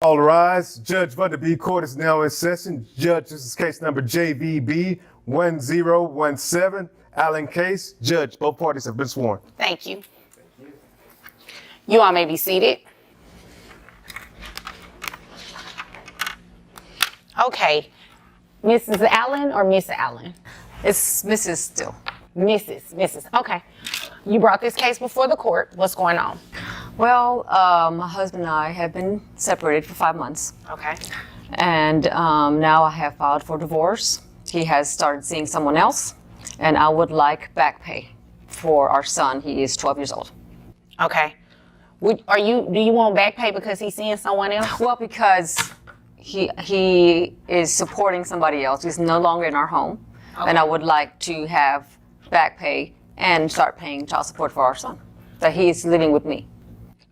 All rise. Judge Vanderbeek Court is now in session. Judge, this is case number JVB 1017, Allen case. Judge, both parties have been sworn. Thank you. You all may be seated. Okay. Mrs. Allen or Miss Allen? It's Mrs. still. Mrs. Okay. You brought this case before the court. What's going on? Well, my husband and I have been separated for 5 months. Okay. And now I have filed for divorce. He has started seeing someone else, and I would like back pay for our son. He is 12 years old. Okay. Do you want back pay because he's seeing someone else? Well, because he is supporting somebody else. He's no longer in our home. Okay. And I would like to have back pay and start paying child support for our son, that he is living with me.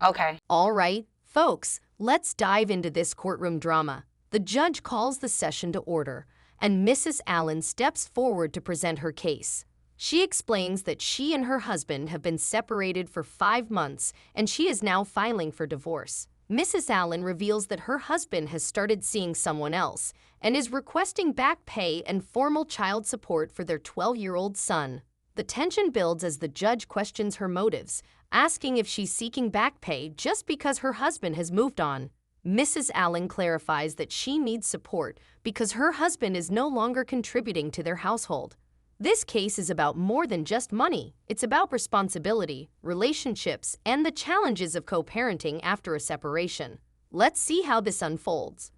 Okay. All right, folks, let's dive into this courtroom drama. The judge calls the session to order, and Mrs. Allen steps forward to present her case. She explains that she and her husband have been separated for 5 months, and she is now filing for divorce. Mrs. Allen reveals that her husband has started seeing someone else and is requesting back pay and formal child support for their 12-year-old son. The tension builds as the judge questions her motives, asking if she's seeking back pay just because her husband has moved on. Mrs. Allen clarifies that she needs support because her husband is no longer contributing to their household. This case is about more than just money. It's about responsibility, relationships, and the challenges of co-parenting after a separation. Let's see how this unfolds.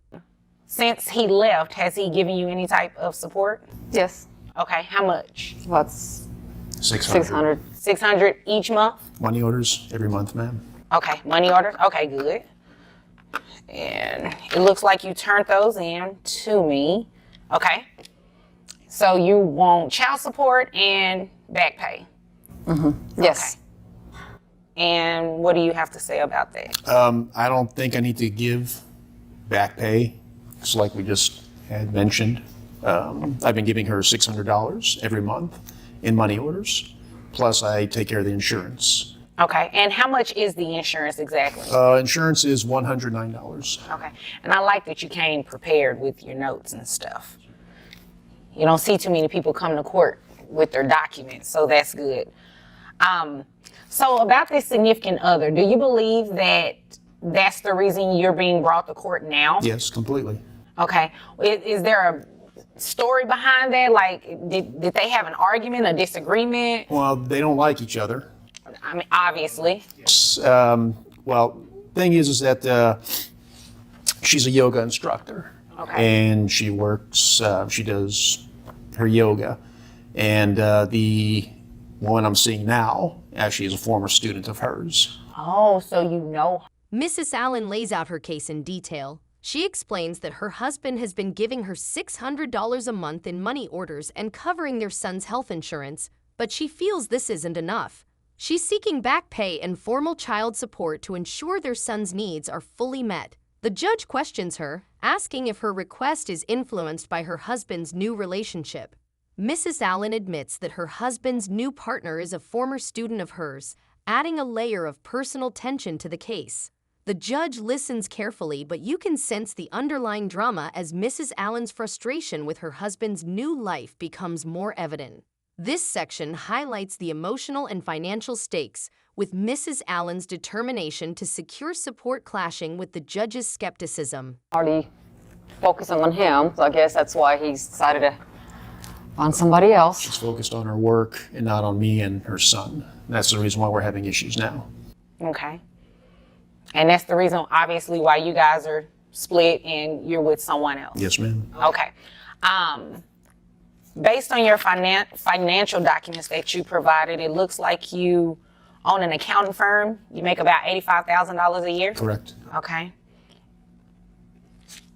Since he left, has he given you any type of support? Yes. Okay, how much? About 600. 600 each month? Money orders every month, ma'am. Okay, money orders? Okay, good. And it looks like you turned those in to me. Okay. So you want child support and back pay? Mm-hmm. Yes. Okay. And what do you have to say about that? I don't think I need to give back pay. It's like we just had mentioned. I've been giving her $600 every month in money orders. Plus I take care of the insurance. Okay, and how much is the insurance exactly? Insurance is $109. Okay, and I like that you came prepared with your notes and stuff. You don't see too many people come to court with their documents, so that's good. So about this significant other, do you believe that that's the reason you're being brought to court now? Yes, completely. Okay, is there a story behind that? Like, did they have an argument, a disagreement? Well, they don't like each other. I mean, obviously. Well, thing is that she's a yoga instructor. Okay. And she works, she does her yoga. And the woman I'm seeing now actually is a former student of hers. Oh, so you know. Mrs. Allen lays out her case in detail. She explains that her husband has been giving her $600 a month in money orders and covering their son's health insurance, but she feels this isn't enough. She's seeking back pay and formal child support to ensure their son's needs are fully met. The judge questions her, asking if her request is influenced by her husband's new relationship. Mrs. Allen admits that her husband's new partner is a former student of hers, adding a layer of personal tension to the case. The judge listens carefully, but you can sense the underlying drama as Mrs. Allen's frustration with her husband's new life becomes more evident. This section highlights the emotional and financial stakes, with Mrs. Allen's determination to secure support clashing with the judge's skepticism. Already focusing on him, so I guess that's why he's decided to find somebody else. She's focused on her work and not on me and her son. That's the reason why we're having issues now. Okay. And that's the reason, obviously, why you guys are split and you're with someone else. Yes, ma'am. Okay. Based on your financial documents that you provided, it looks like you own an accounting firm. You make about $85,000 a year? Correct. Okay.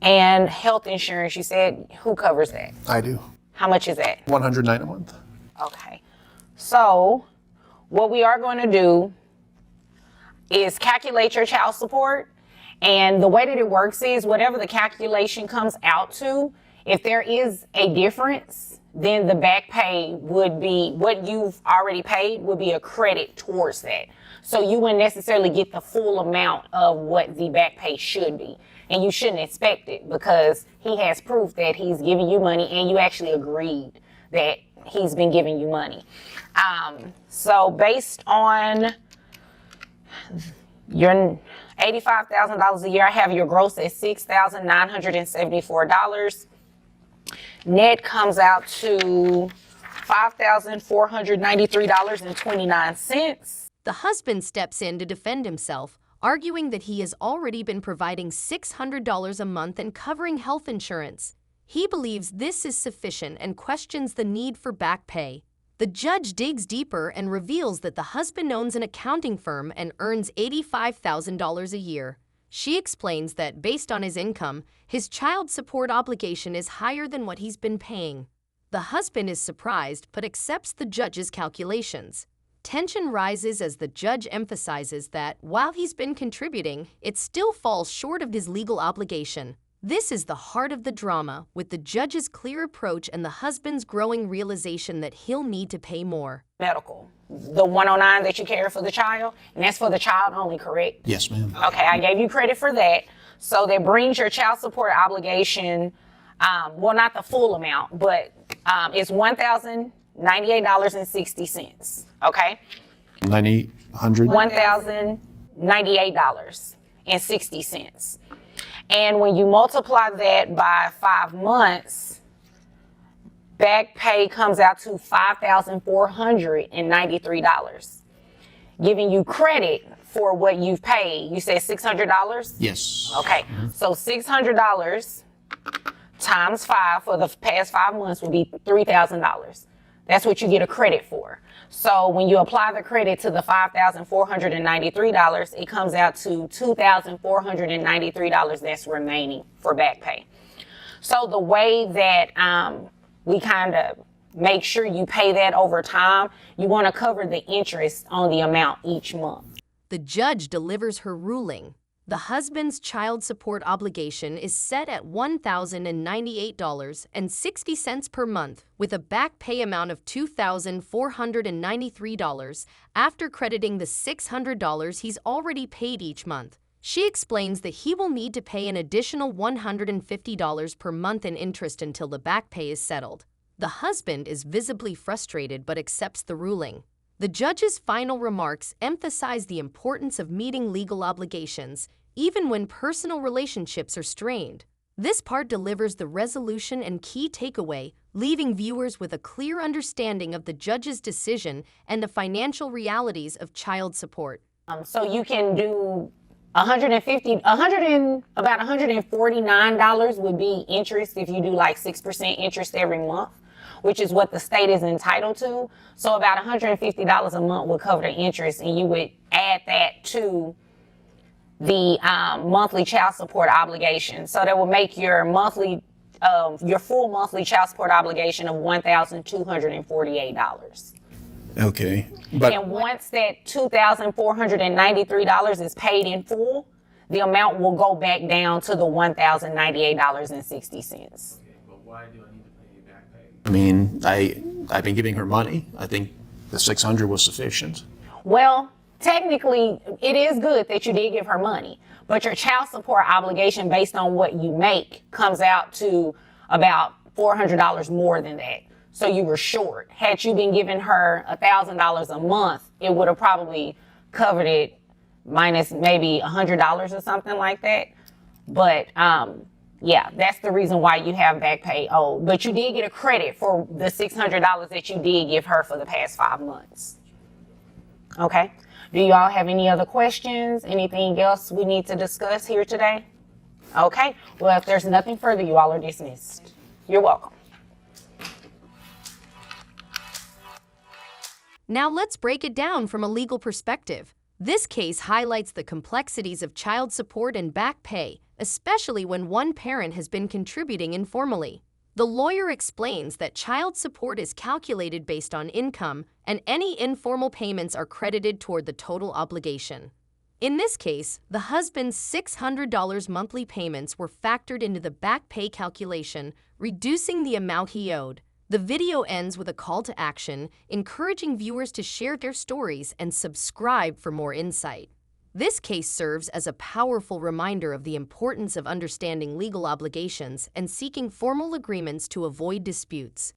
And health insurance, you said, who covers that? I do. How much is that? $109 a month. Okay. So what we are going to do is calculate your child support. And the way that it works is whatever the calculation comes out to, if there is a difference, then the back pay would be, what you've already paid would be a credit towards that. So you wouldn't necessarily get the full amount of what the back pay should be. And you shouldn't expect it because he has proof that he's giving you money and you actually agreed that he's been giving you money. So based on your $85,000 a year, I have your gross at $6,974. Net comes out to $5,493.29. The husband steps in to defend himself, arguing that he has already been providing $600 a month and covering health insurance. He believes this is sufficient and questions the need for back pay. The judge digs deeper and reveals that the husband owns an accounting firm and earns $85,000 a year. She explains that based on his income, his child support obligation is higher than what he's been paying. The husband is surprised but accepts the judge's calculations. Tension rises as the judge emphasizes that while he's been contributing, it still falls short of his legal obligation. This is the heart of the drama, with the judge's clear approach and the husband's growing realization that he'll need to pay more. Medical, the 109 that you carry for the child, and that's for the child only, correct? Yes, ma'am. Okay, I gave you credit for that. So that brings your child support obligation, well, not the full amount, but it's $1,098.60. Okay? $1,098.60. And when you multiply that by 5 months, back pay comes out to $5,493, giving you credit for what you've paid. You said $600? Yes. Okay, so $600 times 5 for the past 5 months would be $3,000. That's what you get a credit for. So when you apply the credit to the $5,493, it comes out to $2,493 that's remaining for back pay. So the way that we kind of make sure you pay that over time, you want to cover the interest on the amount each month. The judge delivers her ruling. The husband's child support obligation is set at $1,098.60 per month, with a back pay amount of $2,493 after crediting the $600 he's already paid each month. She explains that he will need to pay an additional $150 per month in interest until the back pay is settled. The husband is visibly frustrated but accepts the ruling. The judge's final remarks emphasize the importance of meeting legal obligations, even when personal relationships are strained. This part delivers the resolution and key takeaway, leaving viewers with a clear understanding of the judge's decision and the financial realities of child support. So you can do about $149 would be interest if you do like 6% interest every month, which is what the state is entitled to. So about $150 a month would cover the interest, and you would add that to the monthly child support obligation. So that will make your full monthly child support obligation of $1,248. Okay. But And once that $2,493 is paid in full, the amount will go back down to the $1,098.60. But why do I need to pay back pay? I mean, I've been giving her money. I think the 600 was sufficient. Well, technically, it is good that you did give her money, but your child support obligation based on what you make comes out to about $400 more than that. So you were short. Had you been giving her $1,000 a month, it would have probably covered it minus maybe $100 or something like that. But yeah, that's the reason why you have back pay owed. But you did get a credit for the $600 that you did give her for the past 5 months. Okay. Do you all have any other questions? Anything else we need to discuss here today? Okay. Well, if there's nothing further, you all are dismissed. You're welcome. Now let's break it down from a legal perspective. This case highlights the complexities of child support and back pay, especially when one parent has been contributing informally. The lawyer explains that child support is calculated based on income, and any informal payments are credited toward the total obligation. In this case, the husband's $600 monthly payments were factored into the back pay calculation, reducing the amount he owed. The video ends with a call to action, encouraging viewers to share their stories and subscribe for more insight. This case serves as a powerful reminder of the importance of understanding legal obligations and seeking formal agreements to avoid disputes.